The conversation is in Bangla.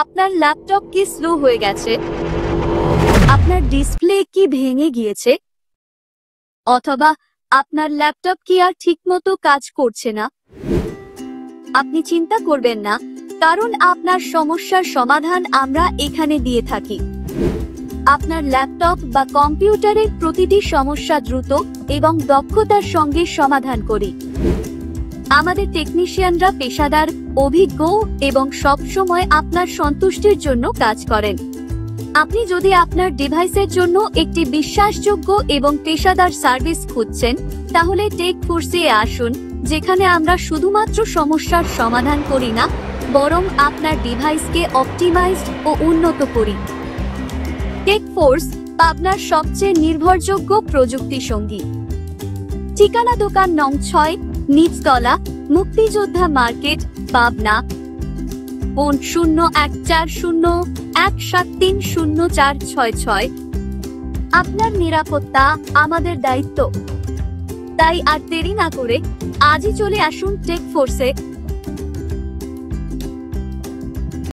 আপনার ল্যাপটপ কি স্লো হয়ে গেছে? আপনার ডিসপ্লে কি ভেঙে গিয়েছে? অথবা আপনার ল্যাপটপ কি আর ঠিকমতো কাজ করছে না? আপনি চিন্তা করবেন না, কারণ আপনার সমস্যার সমাধান আমরা এখানে দিয়ে থাকি। আপনার ল্যাপটপ বা কম্পিউটারের প্রতিটি সমস্যা দ্রুত এবং দক্ষতার সঙ্গে সমাধান করি। আমাদের টেকনিশিয়ানরা পেশাদার, অভিজ্ঞ এবং সবসময় আপনার সন্তুষ্টির জন্য কাজ করেন। আপনি যদি আপনার ডিভাইসের জন্য একটি বিশ্বাসযোগ্য এবং পেশাদার সার্ভিস খুঁজছেন, তাহলে টেকফোর্সে আসুন, যেখানে আমরা শুধুমাত্র সমস্যার সমাধান করি না, বরং আপনার ডিভাইসকে অপটিমাইজড ও উন্নত করি। টেকফোর্স আপনার সবচেয়ে নির্ভরযোগ্য প্রযুক্তি সঙ্গী। ঠিকানা দোকান নং 6, নিচতলা, মুক্তিযোদ্ধা মার্কেট, পাবনা। ফোন 014017300466। আপনার নিরাপত্তা আমাদের দায়িত্ব, তাই আর দেরি না করে আজই চলে আসুন টেকফোর্সে।